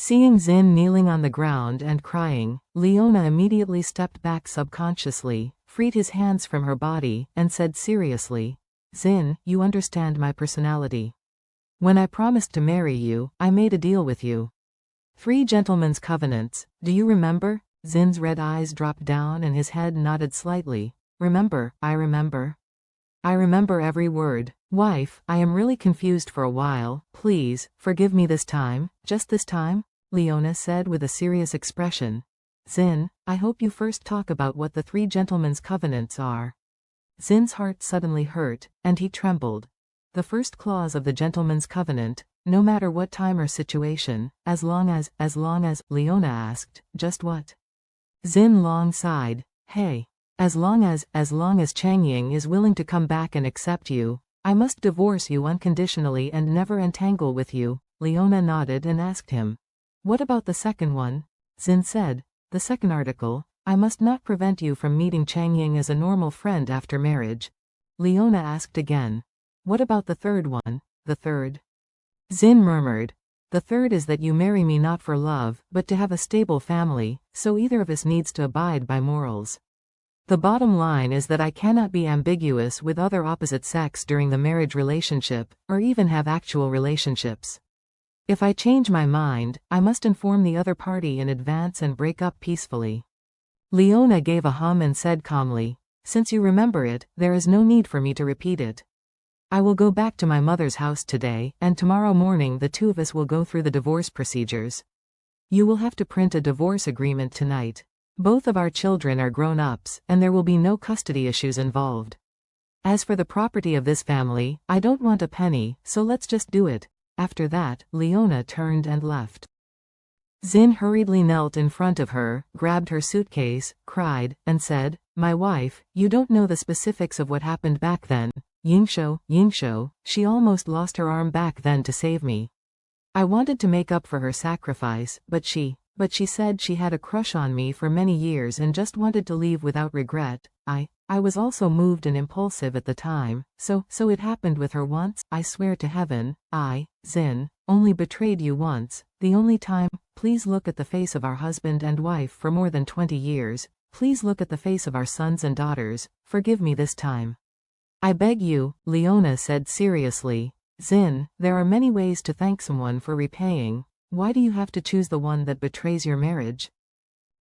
Seeing Zin kneeling on the ground and crying, Leona immediately stepped back subconsciously, freed his hands from her body, and said seriously, "Zin, you understand my personality. When I promised to marry you, I made a deal with you. 3 gentlemen's covenants, do you remember?" Zin's red eyes dropped down and his head nodded slightly. "Remember, I remember. I remember every word. Wife, I am really confused for a while, please, forgive me this time, just this time," Leona said with a serious expression. "Zin, I hope you first talk about what the 3 gentlemen's covenants are." Zin's heart suddenly hurt, and he trembled. The first clause of the gentleman's covenant, no matter what time or situation, as long as, Leona asked, "Just what?" Zin long sighed. "Hey. As long as Changying is willing to come back and accept you, I must divorce you unconditionally and never entangle with you." Leona nodded and asked him, "What about the second one?" Zin said, "The second article, I must not prevent you from meeting Changying as a normal friend after marriage." Leona asked again, "What about the third one?" "The third?" Zin murmured, "The third is that you marry me not for love, but to have a stable family, so either of us needs to abide by morals. The bottom line is that I cannot be ambiguous with other opposite sex during the marriage relationship, or even have actual relationships. If I change my mind, I must inform the other party in advance and break up peacefully." Leona gave a hum and said calmly, "Since you remember it, there is no need for me to repeat it. I will go back to my mother's house today, and tomorrow morning the 2 of us will go through the divorce procedures. You will have to print a divorce agreement tonight. Both of our children are grown-ups, and there will be no custody issues involved. As for the property of this family, I don't want a penny, so let's just do it." After that, Leona turned and left. Zin hurriedly knelt in front of her, grabbed her suitcase, cried, and said, "My wife, you don't know the specifics of what happened back then. Yingshou, she almost lost her arm back then to save me. I wanted to make up for her sacrifice, but she said she had a crush on me for many years and just wanted to leave without regret. I was also moved and impulsive at the time, so it happened with her once. I swear to heaven, I, Zin, only betrayed you once, the only time. Please look at the face of our husband and wife for more than 20 years. Please look at the face of our sons and daughters. Forgive me this time. I beg you," Leona said seriously. "Zin, there are many ways to thank someone for repaying. Why do you have to choose the one that betrays your marriage?"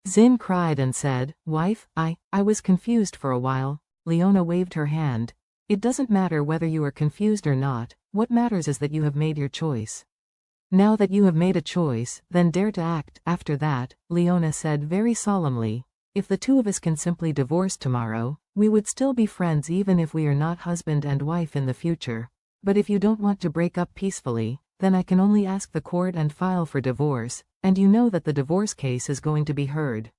Zin cried and said, "Wife, I was confused for a while." Leona waved her hand. "It doesn't matter whether you are confused or not, what matters is that you have made your choice. Now that you have made a choice, then dare to act." After that, Leona said very solemnly, "If the 2 of us can simply divorce tomorrow, we would still be friends even if we are not husband and wife in the future. But if you don't want to break up peacefully, then I can only ask the court and file for divorce, and you know that the divorce case is going to be heard.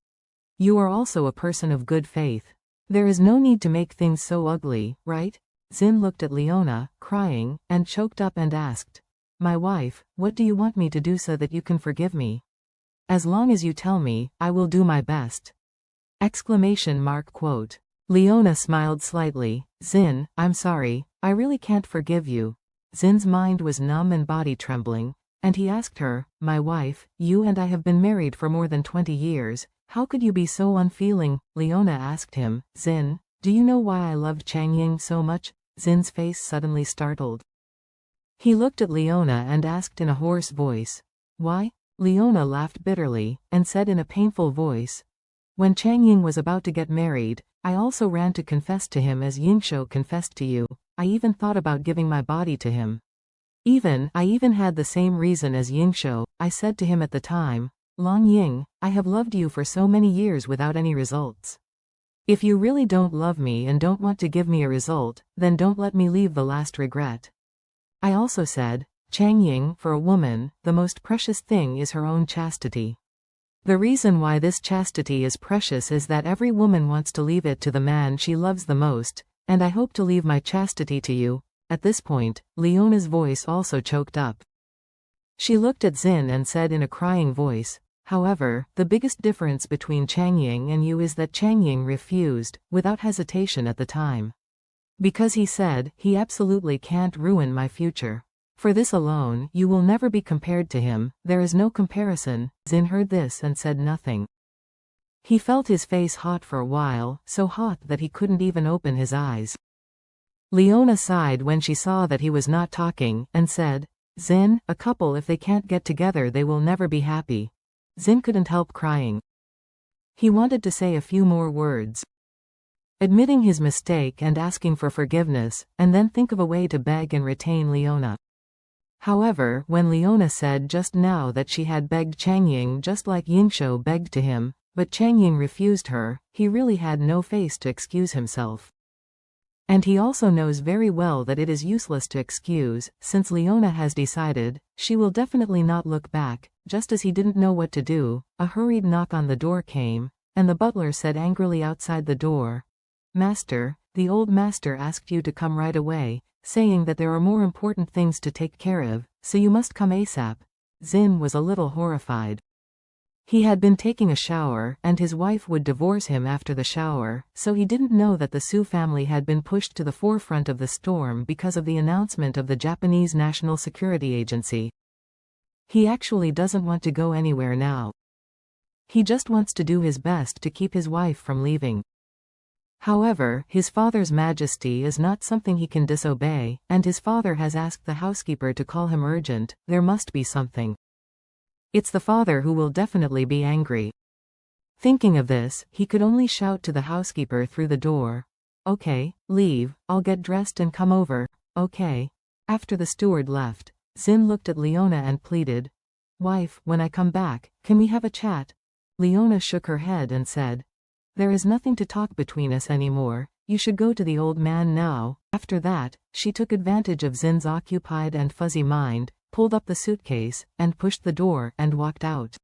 You are also a person of good faith. There is no need to make things so ugly, right?" Zin looked at Leona, crying, and choked up and asked, "My wife, what do you want me to do so that you can forgive me?" "As long as you tell me, I will do my best." Quote. Leona smiled slightly. "Zin, I'm sorry, I really can't forgive you." Zin's mind was numb and body trembling, and he asked her, "My wife, you and I have been married for more than 20 years, how could you be so unfeeling?" Leona asked him, "Zin, do you know why I loved Changying so much?" Zin's face suddenly startled. He looked at Leona and asked in a hoarse voice, "Why?" Leona laughed bitterly, and said in a painful voice, "When Changying was about to get married, I also ran to confess to him as Yingshou confessed to you. I even thought about giving my body to him. I even had the same reason as Yingshou. I said to him at the time, 'Long Ying, I have loved you for so many years without any results. If you really don't love me and don't want to give me a result, then don't let me leave the last regret.' I also said, 'Changying, for a woman, the most precious thing is her own chastity. The reason why this chastity is precious is that every woman wants to leave it to the man she loves the most, and I hope to leave my chastity to you.'" At this point, Leona's voice also choked up. She looked at Zin and said in a crying voice, "However, the biggest difference between Changying and you is that Changying refused, without hesitation at the time. Because he said, he absolutely can't ruin my future. For this alone, you will never be compared to him, there is no comparison. Zin heard this and said nothing. He felt his face hot for a while, so hot that he couldn't even open his eyes. Leona sighed when she saw that he was not talking, and said, Zin, a couple if they can't get together they will never be happy. Zin couldn't help crying. He wanted to say a few more words, admitting his mistake and asking for forgiveness, and then think of a way to beg and retain Leona. However, when Leona said just now that she had begged Changying just like Yingshou begged to him, but Changying refused her, he really had no face to excuse himself. And he also knows very well that it is useless to excuse, since Leona has decided, she will definitely not look back. Just as he didn't know what to do, a hurried knock on the door came, and the butler said angrily outside the door, Master, the old master asked you to come right away, saying that there are more important things to take care of, so you must come ASAP. Zin was a little horrified. He had been taking a shower, and his wife would divorce him after the shower, so he didn't know that the Su family had been pushed to the forefront of the storm because of the announcement of the Japanese National Security Agency. He actually doesn't want to go anywhere now. He just wants to do his best to keep his wife from leaving. However, his father's majesty is not something he can disobey, and his father has asked the housekeeper to call him urgent. There must be something. It's the father who will definitely be angry. Thinking of this, he could only shout to the housekeeper through the door, Okay, leave, I'll get dressed and come over, okay. After the steward left, Zin looked at Leona and pleaded, Wife, when I come back, can we have a chat? Leona shook her head and said, There is nothing to talk between us anymore, you should go to the old man now. After that, she took advantage of Zin's occupied and fuzzy mind, pulled up the suitcase, and pushed the door and walked out.